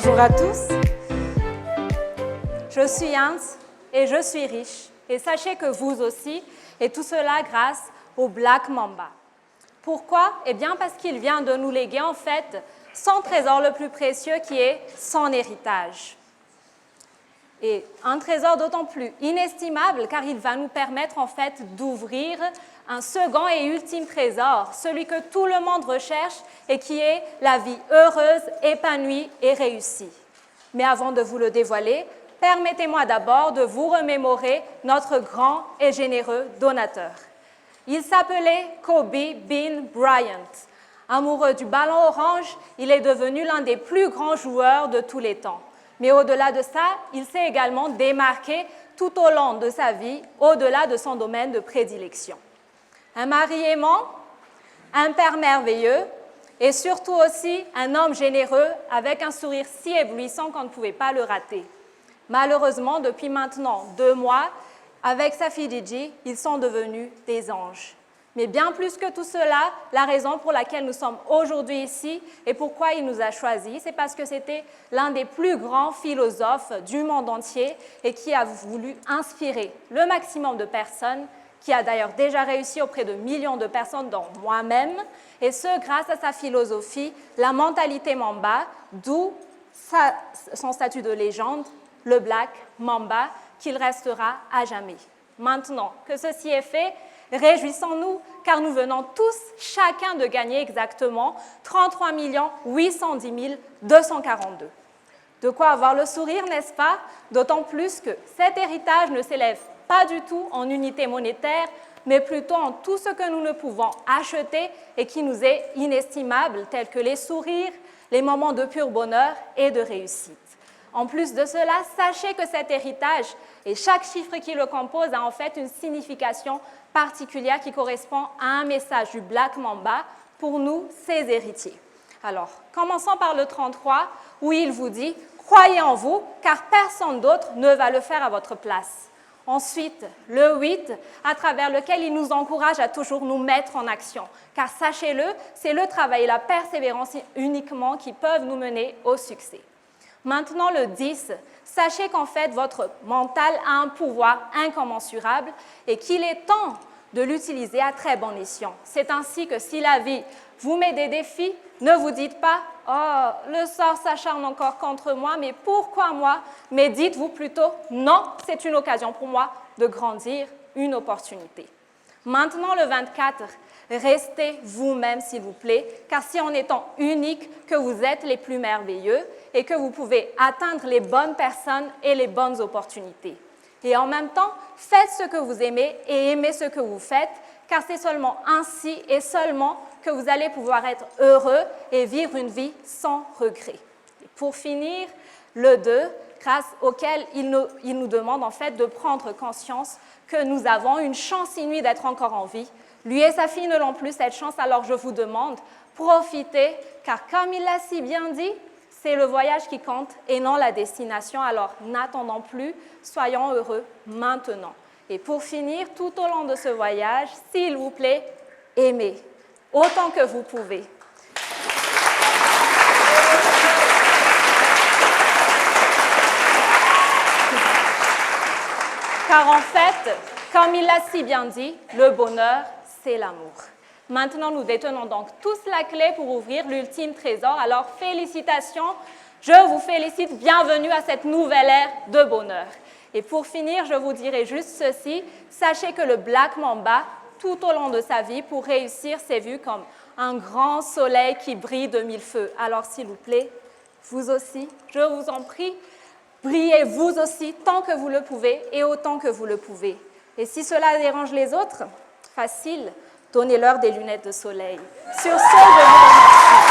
Bonjour à tous. Je suis Hans et je suis riche. Et sachez que vous aussi, et tout cela grâce au Black Mamba. Pourquoi? Eh bien parce qu'il vient de nous léguer en fait son trésor le plus précieux qui est son héritage. Et un trésor d'autant plus inestimable car il va nous permettre en fait d'ouvrir un second et ultime trésor, celui que tout le monde recherche et qui est la vie heureuse, épanouie et réussie. Mais avant de vous le dévoiler, permettez-moi d'abord de vous remémorer notre grand et généreux donateur. Il s'appelait Kobe Bean Bryant. Amoureux du ballon orange, il est devenu l'un des plus grands joueurs de tous les temps. Mais au-delà de ça, il s'est également démarqué tout au long de sa vie, au-delà de son domaine de prédilection. Un mari aimant, un père merveilleux et surtout aussi un homme généreux avec un sourire si éblouissant qu'on ne pouvait pas le rater. Malheureusement, depuis maintenant 2 mois, avec sa fille Gigi, ils sont devenus des anges. Mais bien plus que tout cela, la raison pour laquelle nous sommes aujourd'hui ici et pourquoi il nous a choisis, c'est parce que c'était l'un des plus grands philosophes du monde entier et qui a voulu inspirer le maximum de personnes, qui a d'ailleurs déjà réussi auprès de millions de personnes, dont moi-même, et ce, grâce à sa philosophie, la mentalité Mamba, d'où son statut de légende, le Black Mamba, qu'il restera à jamais. Maintenant que ceci est fait, réjouissons-nous, car nous venons tous, chacun, de gagner exactement 33 810 242. De quoi avoir le sourire, n'est-ce pas? D'autant plus que cet héritage ne s'élève pas du tout en unité monétaire, mais plutôt en tout ce que nous ne pouvons acheter et qui nous est inestimable, tels que les sourires, les moments de pur bonheur et de réussite. En plus de cela, sachez que cet héritage et chaque chiffre qui le compose a en fait une signification particulière qui correspond à un message du Black Mamba pour nous, ses héritiers. Alors, commençons par le 33, où il vous dit « Croyez en vous, car personne d'autre ne va le faire à votre place ». Ensuite, le 8, à travers lequel il nous encourage à toujours nous mettre en action. Car sachez-le, c'est le travail et la persévérance uniquement qui peuvent nous mener au succès. Maintenant, le 10, sachez qu'en fait, votre mental a un pouvoir incommensurable et qu'il est temps de l'utiliser à très bon escient. C'est ainsi que si la vie vous met des défis, ne vous dites pas « Oh, le sort s'acharne encore contre moi, mais pourquoi moi ?» Mais dites-vous plutôt « Non, c'est une occasion pour moi de grandir, une opportunité. » Maintenant, le 24, restez vous-même, s'il vous plaît, car c'est en étant unique que vous êtes les plus merveilleux et que vous pouvez atteindre les bonnes personnes et les bonnes opportunités. Et en même temps, faites ce que vous aimez et aimez ce que vous faites, car c'est seulement ainsi et seulement que vous allez pouvoir être heureux et vivre une vie sans regret. Et pour finir, le 2, grâce auquel il nous demande en fait de prendre conscience que nous avons une chance inouïe d'être encore en vie. Lui et sa fille ne l'ont plus cette chance, alors je vous demande, profitez, car comme il l'a si bien dit, c'est le voyage qui compte et non la destination, alors n'attendons plus, soyons heureux maintenant. Et pour finir, tout au long de ce voyage, s'il vous plaît, aimez autant que vous pouvez. Car en fait, comme il l'a si bien dit, le bonheur, c'est l'amour. Maintenant, nous détenons donc tous la clé pour ouvrir l'ultime trésor. Alors, félicitations, je vous félicite, bienvenue à cette nouvelle ère de bonheur. Et pour finir, je vous dirai juste ceci, sachez que le Black Mamba, tout au long de sa vie, pour réussir, s'est vu comme un grand soleil qui brille de 1000 feux. Alors, s'il vous plaît, vous aussi, je vous en prie, brillez vous aussi tant que vous le pouvez et autant que vous le pouvez. Et si cela dérange les autres, facile, donnez-leur des lunettes de soleil. Sur ce, je vous remercie.